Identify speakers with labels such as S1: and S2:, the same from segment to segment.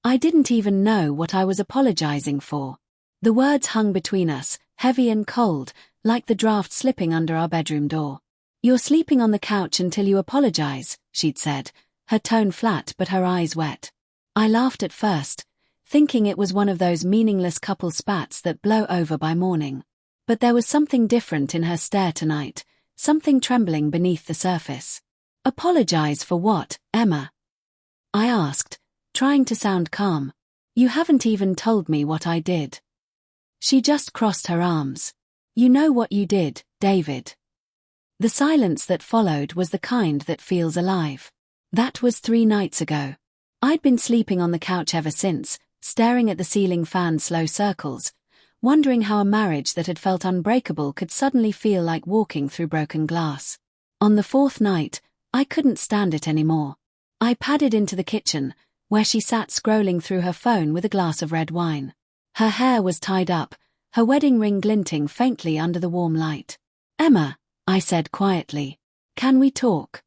S1: I didn't even know what I was apologizing for. The words hung between us, heavy and cold, like the draft slipping under our bedroom door. "You're sleeping on the couch until you apologize," she'd said, her tone flat but her eyes wet. I laughed at first, thinking it was one of those meaningless couple spats that blow over by morning. But there was something different in her stare tonight, something trembling beneath the surface. "Apologize for what, Emma?" I asked, trying to sound calm. "You haven't even told me what I did." She just crossed her arms. "You know what you did, David." The silence that followed was the kind that feels alive. That was 3 nights ago. I'd been sleeping on the couch ever since, staring at the ceiling fan's slow circles, wondering how a marriage that had felt unbreakable could suddenly feel like walking through broken glass. On the 4th night, I couldn't stand it anymore. I padded into the kitchen, where she sat scrolling through her phone with a glass of red wine. Her hair was tied up, her wedding ring glinting faintly under the warm light. "Emma," I said quietly, "can we talk?"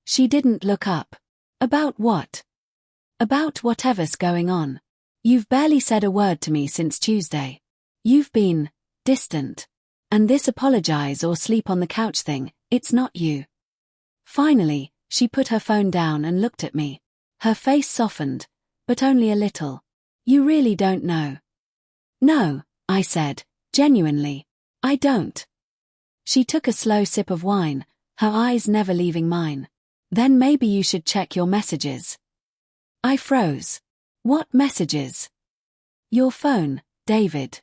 S1: She didn't look up. "About what?" "About whatever's going on. You've barely said a word to me since Tuesday. You've been distant. And this apologize or sleep on the couch thing, it's not you." Finally, she put her phone down and looked at me. Her face softened, but only a little. "You really don't know?" "No," I said, genuinely. "I don't." She took a slow sip of wine, her eyes never leaving mine. "Then maybe you should check your messages." I froze. "What messages?" "Your phone, David."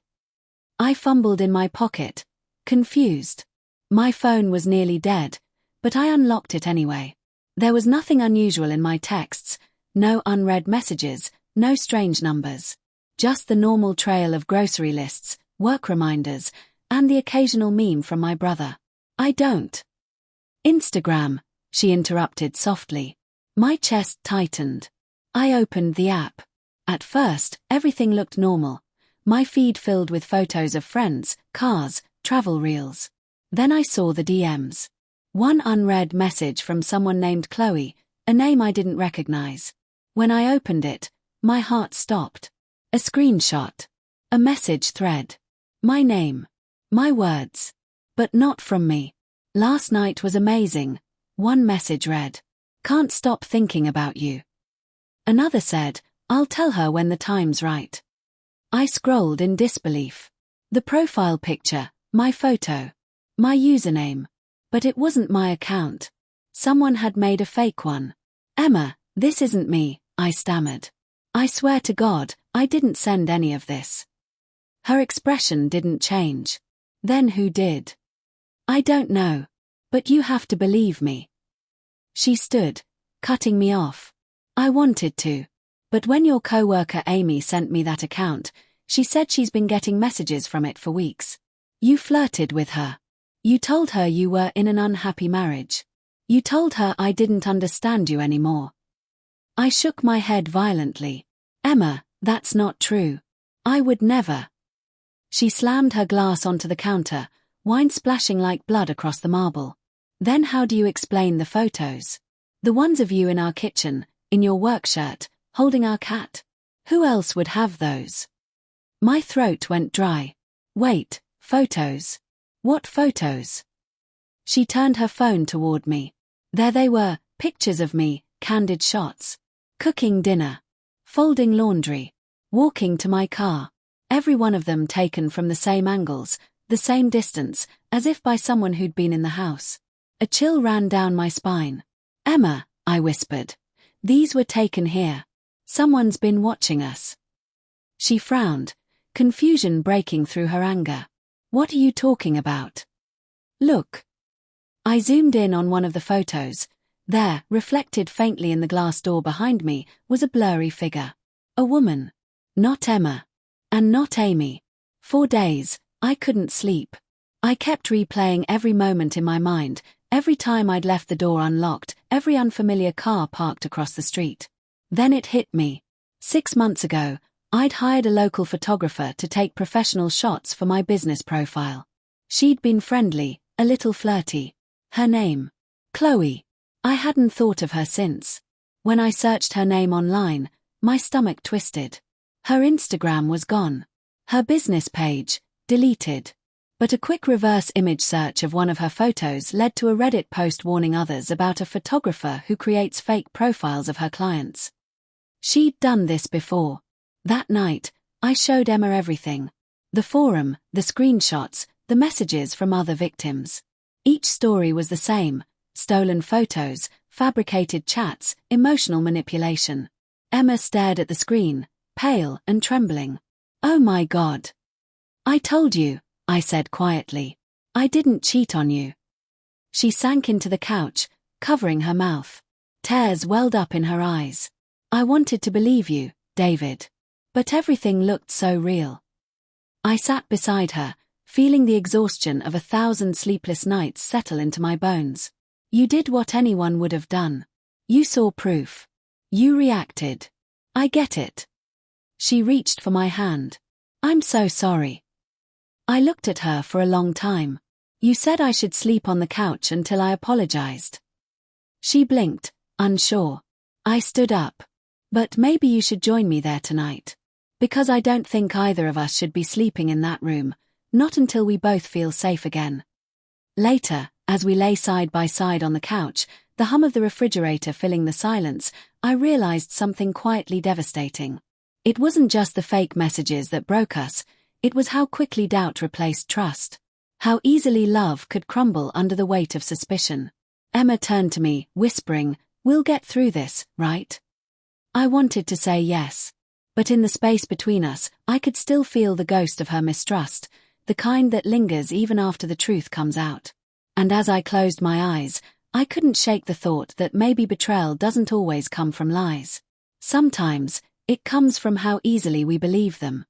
S1: I fumbled in my pocket, confused. My phone was nearly dead, but I unlocked it anyway. There was nothing unusual in my texts, no unread messages, no strange numbers. Just the normal trail of grocery lists, work reminders, and the occasional meme from my brother. "I don't." "Instagram," she interrupted softly. My chest tightened. I opened the app. At first, everything looked normal. My feed filled with photos of friends, cars, travel reels. Then I saw the DMs. One unread message from someone named Chloe, a name I didn't recognize. When I opened it, my heart stopped. A screenshot. A message thread. My name. My words. But not from me. "Last night was amazing," one message read. "Can't stop thinking about you." Another said, "I'll tell her when the time's right." I scrolled in disbelief. The profile picture, my photo, my username. But it wasn't my account. Someone had made a fake one. "Emma, this isn't me," I stammered. "I swear to God, I didn't send any of this." Her expression didn't change. "Then who did?" "I don't know. But you have to believe me." She stood, cutting me off. "I wanted to. But when your coworker Amy sent me that account, she said she's been getting messages from it for weeks. You flirted with her. You told her you were in an unhappy marriage. You told her I didn't understand you anymore." I shook my head violently. "Emma, that's not true. I would never." She slammed her glass onto the counter, wine splashing like blood across the marble. "Then how do you explain the photos? The ones of you in our kitchen, in your work shirt, holding our cat? Who else would have those?" My throat went dry. "Wait, photos? What photos?" She turned her phone toward me. There they were, pictures of me, candid shots. Cooking dinner. Folding laundry. Walking to my car. Every one of them taken from the same angles, the same distance, as if by someone who'd been in the house. A chill ran down my spine. "Emma," I whispered. "These were taken here. Someone's been watching us." She frowned, confusion breaking through her anger. "What are you talking about?" "Look." I zoomed in on one of the photos. There, reflected faintly in the glass door behind me, was a blurry figure. A woman. Not Emma. And not Amy. For days, I couldn't sleep. I kept replaying every moment in my mind, every time I'd left the door unlocked, every unfamiliar car parked across the street. Then it hit me. 6 months ago, I'd hired a local photographer to take professional shots for my business profile. She'd been friendly, a little flirty. Her name? Chloe. I hadn't thought of her since. When I searched her name online, My stomach twisted. Her Instagram was gone. Her business page, deleted. But a quick reverse image search of one of her photos led to a Reddit post warning others about a photographer who creates fake profiles of her clients. She'd done this before. That night, I showed Emma everything. The forum, the screenshots, the messages from other victims. Each story was the same: stolen photos, fabricated chats, emotional manipulation. Emma stared at the screen, pale and trembling. "Oh my God. I told you," I said quietly. "I didn't cheat on you." She sank into the couch, covering her mouth. Tears welled up in her eyes. "I wanted to believe you, David. But everything looked so real." I sat beside her, feeling the exhaustion of 1,000 sleepless nights settle into my bones. "You did what anyone would have done. You saw proof. You reacted. I get it." She reached for my hand. "I'm so sorry." I looked at her for a long time. "You said I should sleep on the couch until I apologized." She blinked, unsure. I stood up. "But maybe you should join me there tonight. Because I don't think either of us should be sleeping in that room, not until we both feel safe again." Later, as we lay side by side on the couch, the hum of the refrigerator filling the silence, I realized something quietly devastating. It wasn't just the fake messages that broke us, it was how quickly doubt replaced trust. How easily love could crumble under the weight of suspicion. Emma turned to me, whispering, "We'll get through this, right?" I wanted to say yes. But in the space between us, I could still feel the ghost of her mistrust, the kind that lingers even after the truth comes out. And as I closed my eyes, I couldn't shake the thought that maybe betrayal doesn't always come from lies. Sometimes, it comes from how easily we believe them.